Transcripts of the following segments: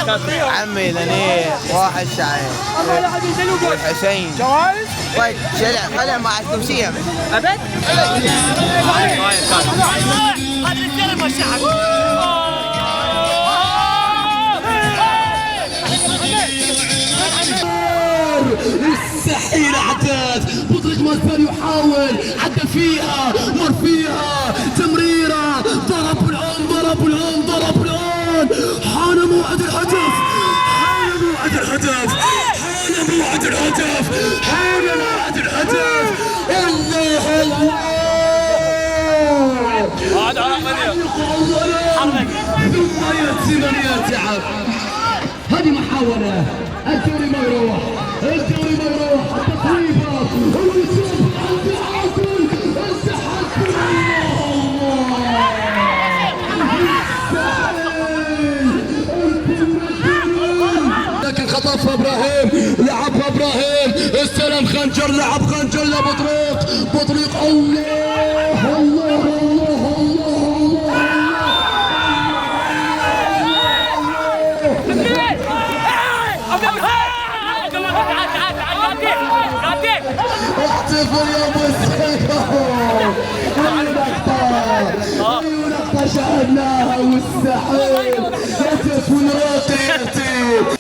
عمي لنيف واحد شعيب والحسين جوائز؟ طيب خلع مع التوسيع ابد؟ هذا الكلمة الشعب مستحيل احداث بطريق مازال يحاول عدى فيها مر فيها تمريره ضرب الان حان موعد الهدف الله ثم ياتي من يتعب. هذه محاولة الدوري مروح التقريبا والوصول التعادل التحكم لكن خطف ابراهيم لعبها ابراهيم استلم خنجر لعب خنجر لبطريق الله احتفل يا ونقطة شاهدناها مستحيل هتف والراقي يهتف.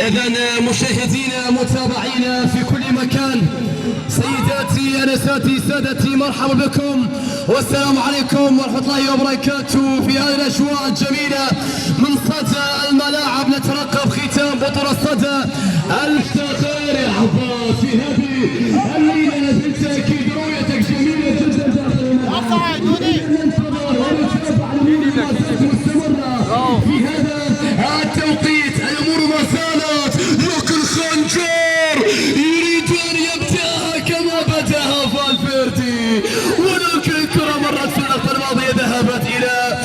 إذن مشاهدينا متابعينا في كل مكان، سيداتي أنساتي سادتي، مرحبا بكم والسلام عليكم ورحمة الله وبركاته. في هذه الأجواء الجميلة من صدى الملاعب نترقب ختام بطولة صدى الخير يا عباس في هذه الليلة. بالتأكيد رؤيتك جميلة جدا داخل الملعب، ننتظر ونتابع المنافسات مستمرة في هذا التوقيت. الأمور ما زالت، لكن خنجر يريد أن يبدأها كما بدأها فالفيردي، ولكن الكرة مرت في اللقطة الماضية ذهبت إلى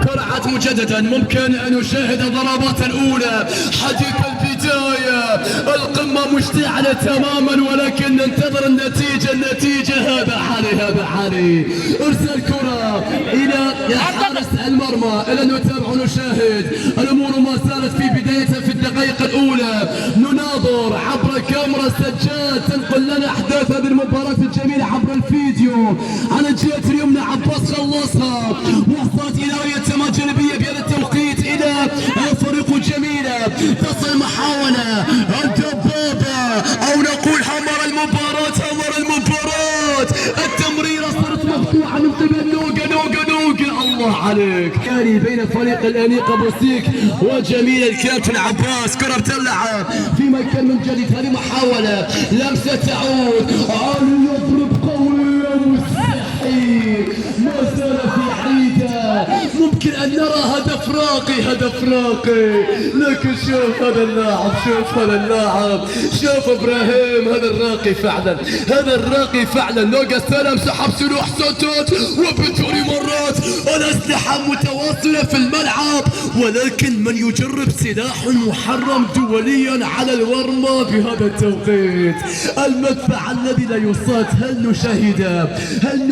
كرة مجددا. ممكن أن نشاهد الضربات الأولى، حديث البداية، القمة مشتعلة تماما، ولكن ننتظر النتيجة. هذا حالي ارسل كرة إلى حارس المرمى. إلى نتابع ونشاهد، الأمور ما زالت في بدايتها في الدقائق الأولى. نناظر عبر كاميرا سجاد تنقل لنا أحداث هذه المباراة الجميلة عبر الفيديو. على الجهة اليمنى عباس خلصها، وصلت إلى رؤية جانبية بهذا التوقيت إلى فريق جميلة. تصل محاولة الدبابة أو نقول حمر المباراة. التمريرة صارت مفتوحة من قبل نوغا. الله عليك. كاري بين فريق الأنيقة بوسيك وجميل الكابتن عباس. كرة بتلعب في مكان من جديد. هذه محاولة، لمسة تعود، علي يضرب قوي مستحيل، ما زال في حيدة. ممكن أن نرى هدف راقي، لكن شوف هذا اللاعب، شوف إبراهيم، هذا الراقي فعلا. نوغا استلم، سحب سلوح سوتوت، وبالتالي مرات الأسلحة متواصلة في الملعب، ولكن من يجرب سلاح محرم دوليا على الورمة في هذا التوقيت. المدفع الذي لا يصاد، هل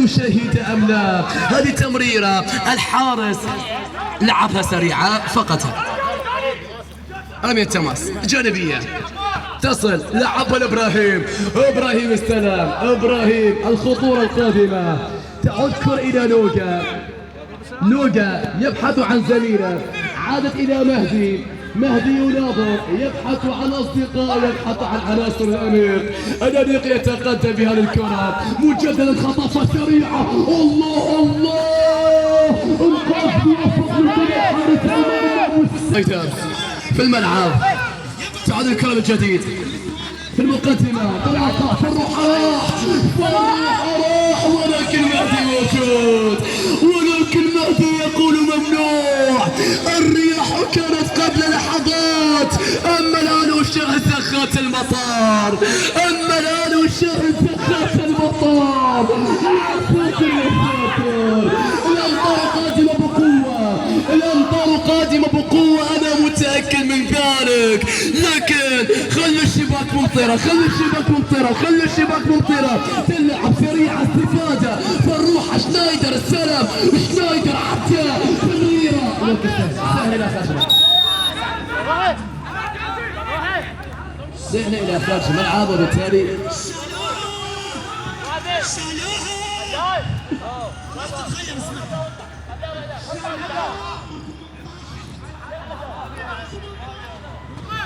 نشاهد أم لا؟ هذه تمريرة، الحارس لعبها سريعة فقط. رمية تماس جانبية تصل، لعبها لإبراهيم استلم، الخطورة القادمة تعود كرة إلى نوغا يبحث عن زميله، عادت إلى مهدي يناظر، يبحث عن أصدقاء، يبحث عن عناصر الأنيق يتقدم بهذه الكرة مجددا، خطفة سريعة. الله انقاذ موفق من قبل حارس المرمى في الملعب. تعود الكرة من جديد في المقدمة، طلعت الروح راح، ولكن مهدي الأمطار قادمة بقوة، الأمطار قادمة بقوة، أنا متأكد من ذلك. لكن خلي الشباك ممطرة، خلي الشباك ممطرة، خلي الشباك ممطرة. تلعب سريعة استفادة. فنروح شنايدر السلام، شنايدر حتى تمريرة. سهل إلى خارج سهل إلى خارج الملعب، وبالتالي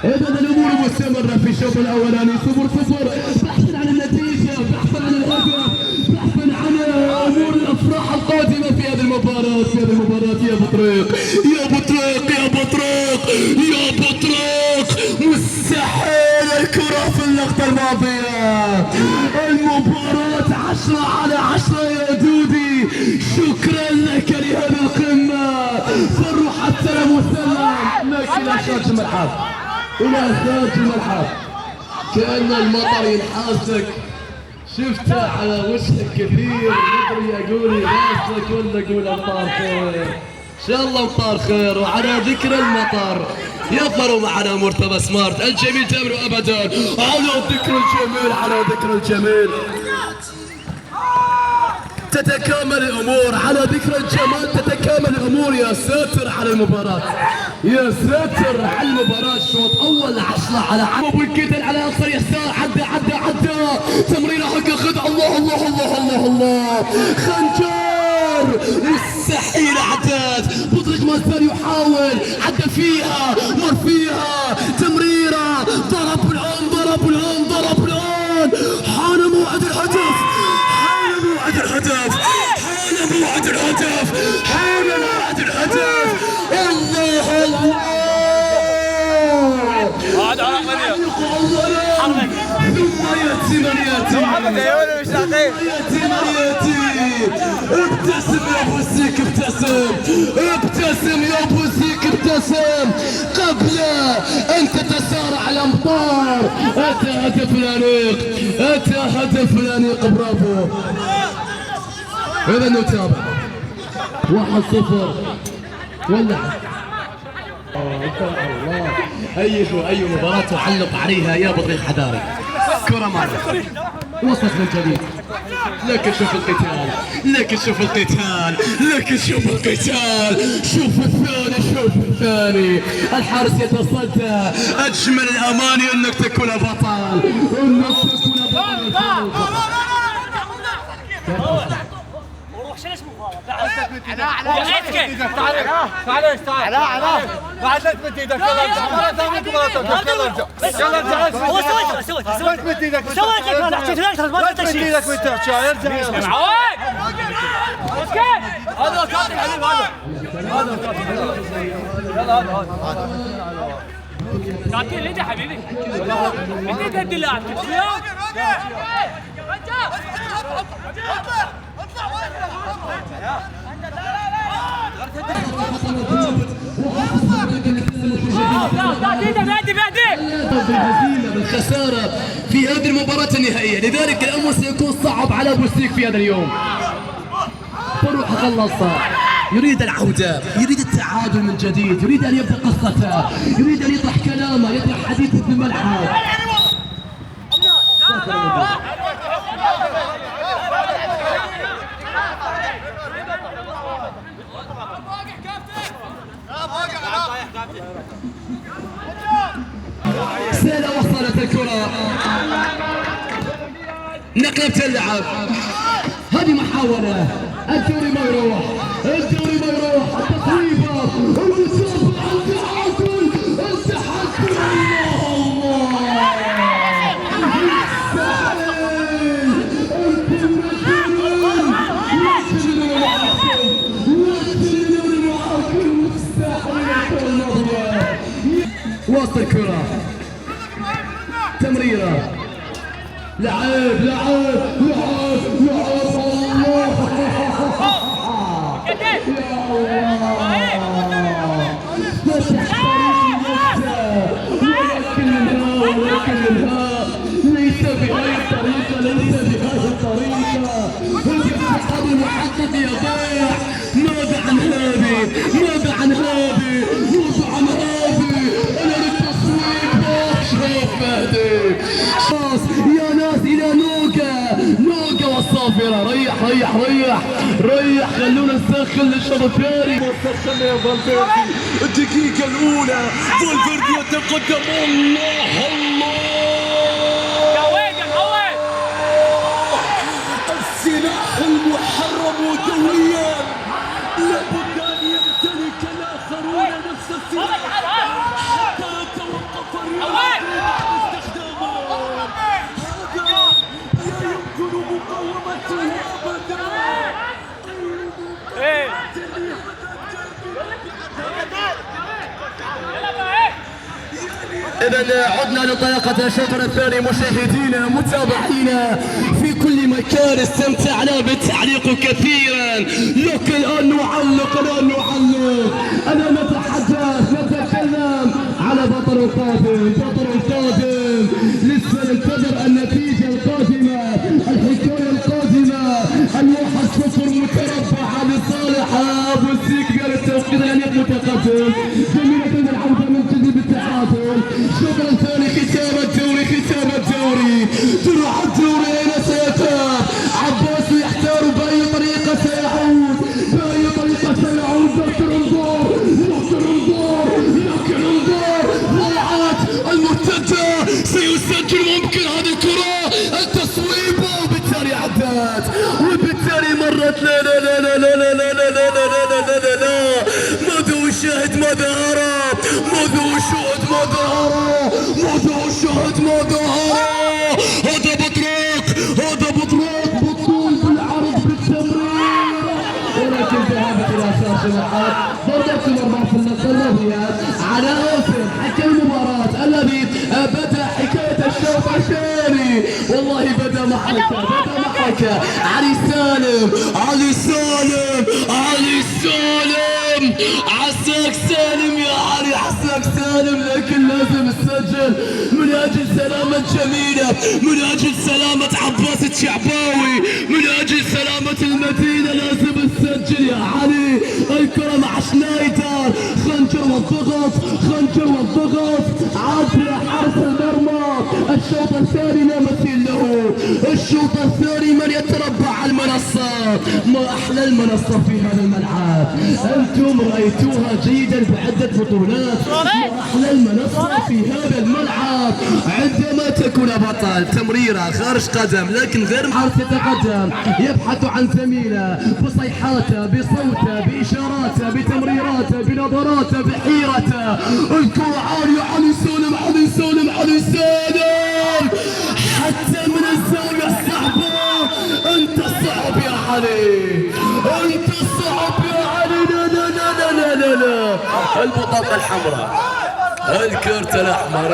إذا الأمور مستمرة في الشوط الأولاني 0-0، بحثا عن النتيجة، بحثا عن الهدف، بحثا عن أمور الأفراح القادمة في هذه المباراة، في هذه المباراة. يا بطريق يا بطريق يا بطريق يا بطريق، مستحيل الكرة في اللقطة الماضية. المباراة 10/10 يا دودي. شكرا لك لهذه القمة. فنروح السلام والسلام لك إلى خارج الملعب، إلى خارج الملعب. كأن المطر ينحاسك، شفتها على وشك كثير. مدري أقول ينحاسك ولا أقول أمطار خير. إن شاء الله أمطار خير. وعلى ذكر المطر يظهر معنا مرتضى سمارت الجميل دائما وأبدا. على ذكر الجميل، على ذكر الجميل تتكامل الأمور، على ذكر الجمال تتكامل الأمور. يا ساتر على المباراة، يا ساتر على المباراة. شوط أول 10/10. أبو الكتل على أقصى يسار، عدى تمريرة حق الخدع. الله الله الله الله الله، خنجر مستحيل عدت. بطريق ما زال يحاول، عدى فيها، مر فيها، تمريرة، ضرب الآن حان موعد الهدف، حان موعد الهدف. الله الله، ثم يأتي ابتسم يا ابو السيك، ابتسم يا ابو السيك، ابتسم قبل ان تتسارع الامطار. اتى هدف الانيق، اتى هدف الانيق. برافو. اذا نتابع 1-0 ولا الله. أي مباراة تعلق عليها يا بطريق حذاري. كرة مرة وصلت من جديد، لكن شوف القتال، لكن شوف القتال، لكن شوف القتال. شوف الثاني، الحارس يتصدى. أجمل الأماني أنك تكون بطل، أنك تكون بطل. شو اسمه تعال بعد لا تمد ايدك. يلا هو سويت تمد ايدك، سويت لك انا حكيت لك ما تمد ايدك وانت ارجع معود. هذا كاتب حبيب، هذا يلا هذا كاتب ليدي حبيبي. انت قد اللاعب بالخسارة في هذه المباراة النهائية، لذلك الأمر سيكون صعب على أبو السيك في هذا اليوم. فروح خلصها، يريد العودة، يريد التعادل من جديد، يريد أن يبدأ قصته، يريد أن يطرح كلامه، يطرح حديثه في الملعب. سهلة وصلت الكرة، نقلة اللعب. هذه محاولة، الدوري ما يروح، الدوري ما يروح. التصويبة، المسابقة، التحكم، وسط الكرة، تمريرة، لعب الله ولكن ليس بهذه الطريقة، ليس بهذه الطريقة. المحقق يضيع. ماذا عن هذه؟ ماذا عن هذه؟ ماذا عن هذه؟ انا للتصويب. شوف مهدي خلاص يا ناس الى نوقا والصافرة. ريح ريح ريح ريح، خلونا نسخن للشرفياري. سخنا يا فالفيردي الدقيقة الأولى. فالفيردي يتقدم. الله السلاح المحرم دوليا لابد أن يمتلك الآخرون نفس السلاح حتى يتوقف الرياض عن استخدامه. هذا لا يمكن مقاومته أبدا. إذا عدنا لطريقة الشوط الثاني مشاهدينا متابعينا في كل مكان. استمتعنا بالتعليق كثيرا. لك الآن نعلق أنا نتكلم على بطل قادم. لسه ننتظر النتيجة القادمة، الحكاية القادمة. 1-0 متربحة لصالح أبو السيك بالتوقيت الأنيق متقدم. جميلة العودة من جديد بالتعادل. الشوط الثاني ختام الدوري. درع الدوري أين سيتم؟ عباس يحتار بأي طريقة سيعود. لكن انظر ضاعت المرتدة. سيسجل ممكن هذه الكرة التصويب وبالتالي عدت وبالتالي مرت. لا ماذا الشاهد ماذا هرب. هذا بطريق بطول بالعرض بالتمرير، ولكن ذهبت الى شاشه الحرب. ضربة مرمى في النصرية على اوفر حكم المباراة الذي بدا حكاية الشوط الثاني. والله بدا محركة علي سالم. عساك سالم يا علي، عساك سالم. لكن لازم تسجل من اجل سلامة جميلة، من اجل سلامة عباس الشعباوي، من اجل سلامة المدينة. لازم تسجل يا علي. الكرة مع شنايدر. خنجر والضغط عبر حارس المرمى. الشوط الثاني لا مثيل له. الشوط الثاني من يتربع على المنصة. ما احلى المنصة في هذا الملعب. انتم رايتوها جيدا بعدة بطولات. ما احلى المنصة في هذا الملعب عندما تكون بطل. تمريرة خارج قدم لكن غير حارس يتقدم، يبحث عن زميله بصيحاته بصوته باشاراته بتمريراته بنظراته بحيرته. الكرة عالية. علي سالم حتى من الزاوية الصعبة. انت صعب يا علي. لا البطاقة الحمراء، الكرت الأحمر.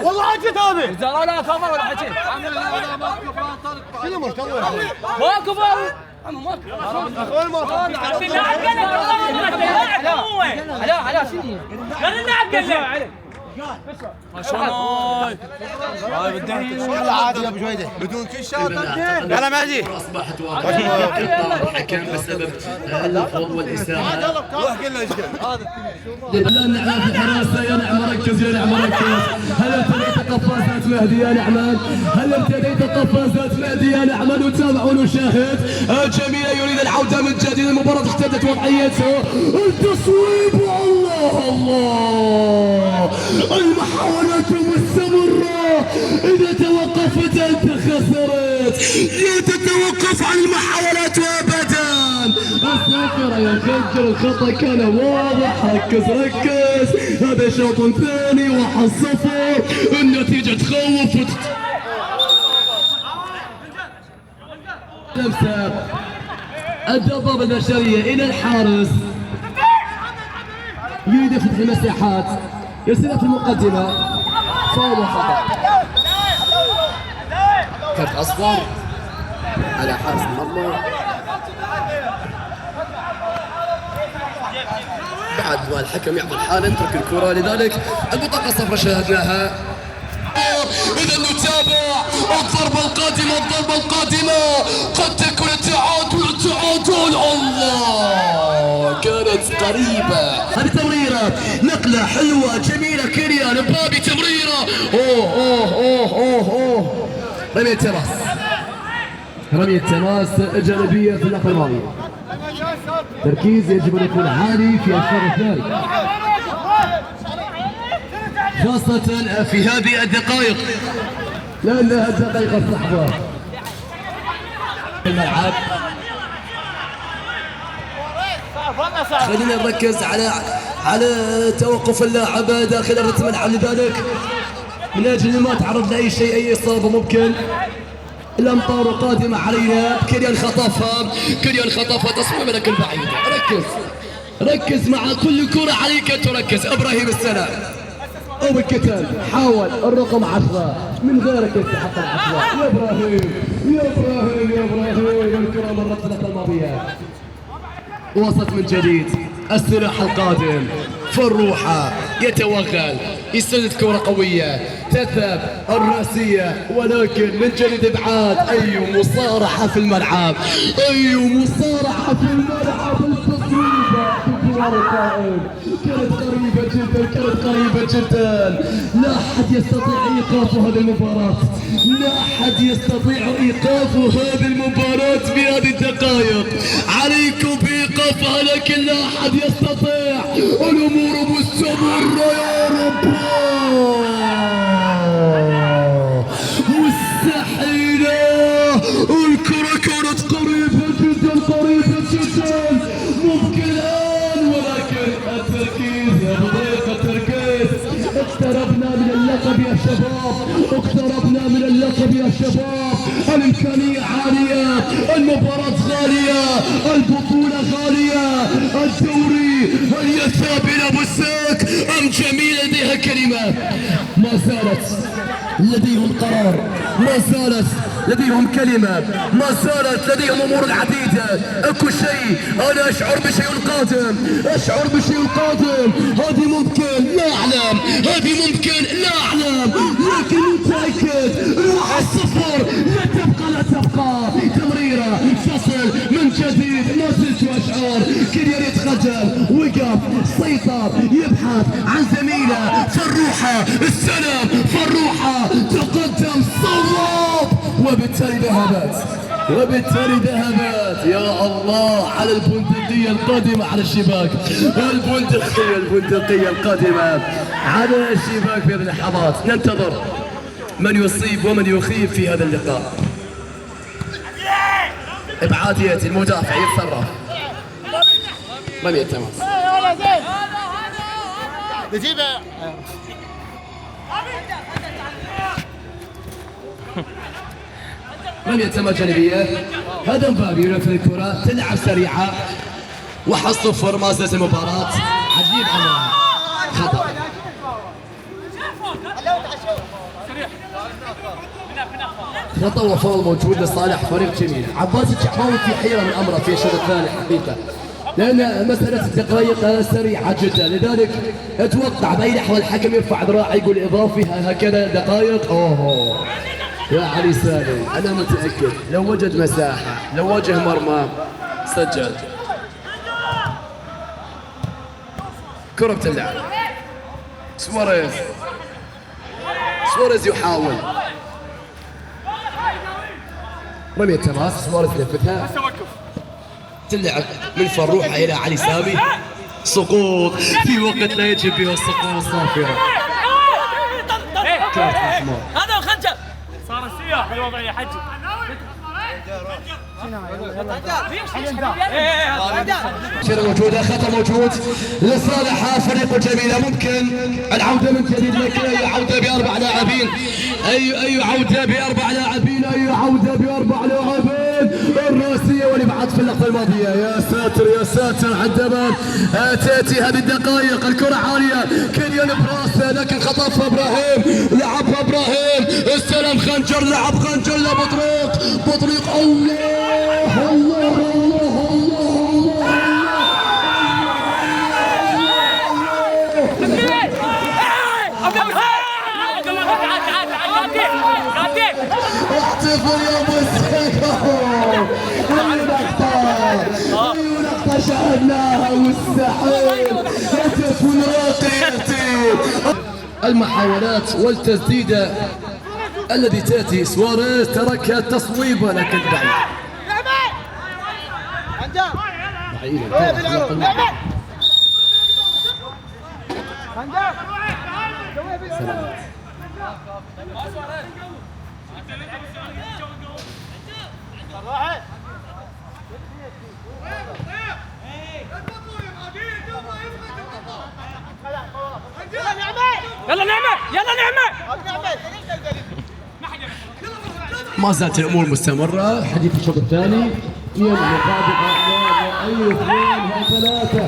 والله عجت هذه. لا كفر ولا حكيت. ماكو فاول. لا شنو؟ ما شاء الله. هاي بدنا عادي يا ابو جويده بدون كل شوط. لا مهدي اصبحت واضحه. الحكم بسبب الخوض والاساءه. لا نعم في الحراسه. يا نعم ركز. هل ابتديت قفازات مهدي يا نعمان؟ نتابع ونشاهد. جميلة يريد العودة من جديد. المباراة اشتدت وضعيته. التصويب. الله المحاولات مستمرة. إذا توقفت أنت خسرت. لا تتوقف عن المحاولات أبدا. الصافرة يا خنجر. الخطأ كان واضح. ركز. هذا شوط ثاني 1-0. النتيجة تخوف. نفسه الضباب البشرية إلى الحارس. يريد فتح المساحات، يرسلها في المقدمة، فاول وخطأ. كرت أصفر على حارس المرمى. بعد ما الحكم يعطي الحالة نترك الكرة، لذلك البطاقة الصفراء شاهدناها. إذا نتابع الضربة القادمة، الضربة القادمة قد تكون التعادل. الله كانت قريبة. هذه تمريرة، نقلة حلوة جميلة، كيليان مبابي تمريرة. أوه رمية تماس، رمية تماس جانبية في اللقطة الماضية. تركيز يجب أن يكون عالي في الشوط الثاني، خاصة في هذه الدقائق لأنها الدقائق الصعبة في الملعب. خلينا نركز على توقف اللاعب داخل الرتم الملعب، لذلك من أجل ما تعرض لأي شيء، أي إصابة ممكن. الأمطار قادمة علينا. كيليان خطفها تصويبة لكن بعيدة. ركز مع كل كرة عليك تركز. إبراهيم السلام أو الكتان حاول الرقم 10 من غيرك يستحق العشرة. يا إبراهيم الكرة مرت في اللقطة الماضية. وسط من جديد، السلاح القادم فروحة يتوغل، يستند كرة قوية تذهب الرأسية، ولكن من جديد ابعاد. أي مصارعة في الملعب، التصويبة في الجوار القائم كانت قريبة جدا. لا أحد يستطيع إيقاف هذه المباراة، بهذه الدقائق. عليكم بإيقافها لكن لا أحد يستطيع. الأمور مستمرة يا رب، مستحيلة. الكرة كانت قريبة جدا ممكن الآن، ولكن التركيز يا بطريق التركيز. اقتربنا من اللقب يا شباب. الإمكانية عالية، المباراة غالية، البطولة غالية، الدوري. هل يذهب إلى بوساك أم جميل لديها كلمة؟ ما زالت لديهم قرار، ما زالت لديهم كلمة، ما زالت لديهم أمور عديدة. اكو شيء، أنا أشعر بشيء قادم. هذه ممكن لا أعلم، لكن متأكد روح الصفر لا تبقى. تمريرة تصل من جديد، ما زلت أشعر. كيليان يتقدم، وقف، سيطر، يبحث عن زميله. فروحة السلام، فروحة تقدم، صواب، وبالتالي ذهبت يا الله على البندقية القادمة على الشباك. البندقية القادمة على الشباك في هذه اللحظات. ننتظر من يصيب ومن يخيب في هذا اللقاء. ابعاد ياتي، المدافع يتصرف. رمية تماس، رمية تماس جانبية. هذا مبابي ينفذ الكرة، تلعب سريعة، 1-0 ما زالت المباراة. عجيب أمرها، خطأ. خطأ وفاول موجود لصالح فريق جميل. عباس الشعباوي في حيرة من أمره في الشوط الثاني حقيقة، لأن مسألة الدقائق سريعة جدا، لذلك أتوقع بأي لحظة الحكم يرفع ذراعه يقول إضافي هكذا دقائق. أوه يا علي سالم، أنا متأكد لو وجد مساحة، لو وجه مرمى سجل. كرة بتلعب، سواريز يحاول رمية تماس. سواريز لفتها، تلعب من فروحة إلى علي سامي. سقوط في وقت لا يجب فيه السقوط. صافرة كارت أحمر. هذا الخنجر صار السياح الوضع يا حجي. شيرة موجودة، خطأ موجود لصالح فريق جميلة. ممكن العودة من جديد، لكن أي عودة ب4 لاعبين، أي عودة ب4 لاعبين، الرأسية والإبعاد في اللقطة الماضية. يا ساتر ساتر يا ساتر عندما تاتي هذه الدقائق الكرة عالية كيليان براسه لكن خطفها ابراهيم لعبها ابراهيم استلم خنجر لعب خنجر لبطريق بطريق الله الله الله احتفل يا ابو ولقطة شاهدناها مستحيل هتف راقي المحاولات والتسديدة الذي تأتي سواريز ترك التصويبة لكن يلا نعمة يلا نعمة. ما زالت الامور مستمره حديث الشوط الثاني يوم المقابله اي اثنين وثلاثه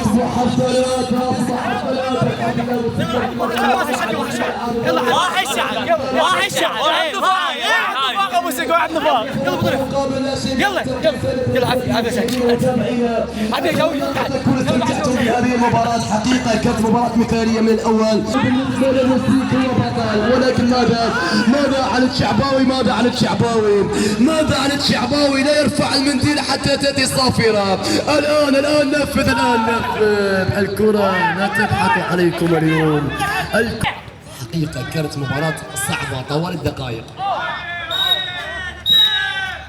اصبح ثلاثه يلا واحد شعب واحد شعب واحد ابو سك واحد نفاق يلا يلا عافية استمتعتم بهذه المباراة حقيقة كانت مباراة مثالية من الأول بالنسبة للموسيقى وبطل ولكن ماذا عن الشعباوي ماذا عن الشعباوي لا يرفع المنديل حتى تأتي الصافرة الآن نفذ الكرة لا تضحك عليكم اليوم حقيقة كانت مباراة صعبة طوال الدقائق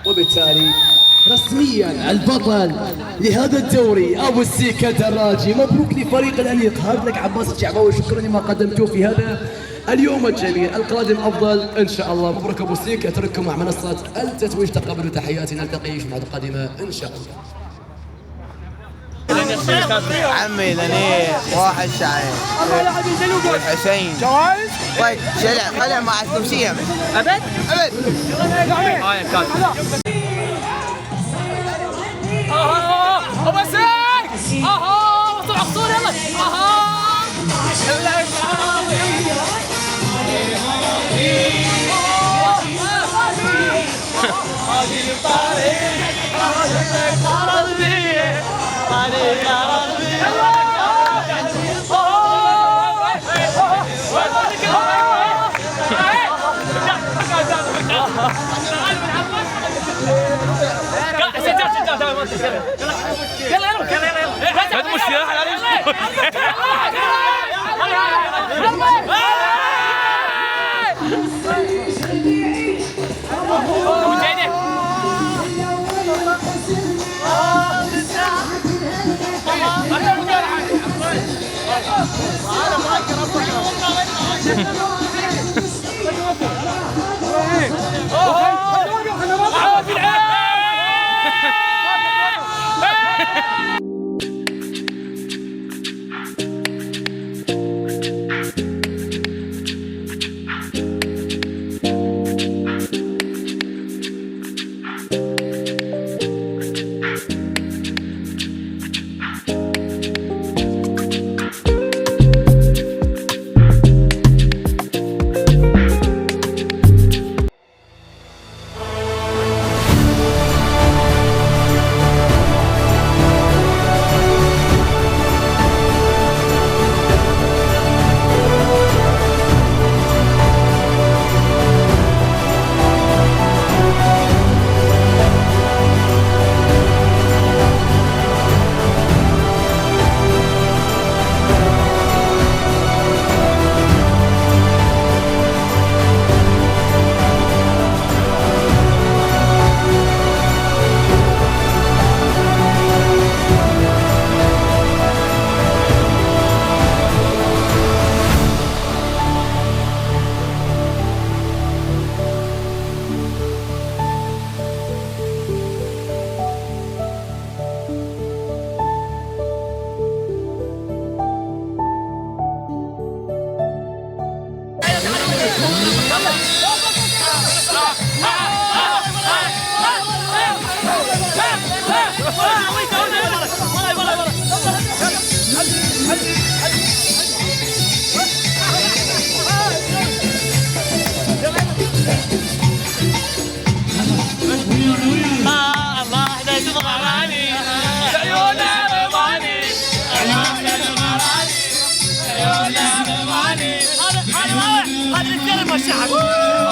وبالتالي رسميا البطل لهذا الدوري ابو السيكا دراجي. مبروك لفريق الانيق. هارد لك عباس الشعباوي شكرا لما قدمتوه في هذا اليوم الجميل. القادم افضل ان شاء الله. مبروك ابو السيكا. اترككم مع منصه التتويج. تقبلوا تحياتي. نلتقي في المرة القادمه ان شاء الله. عمي لنير واحد شعيب والحسين جوائز طيب شلع خلع مع التمشية ابد ابو سيك وصل عقصور يلا هذا مش يلا شعب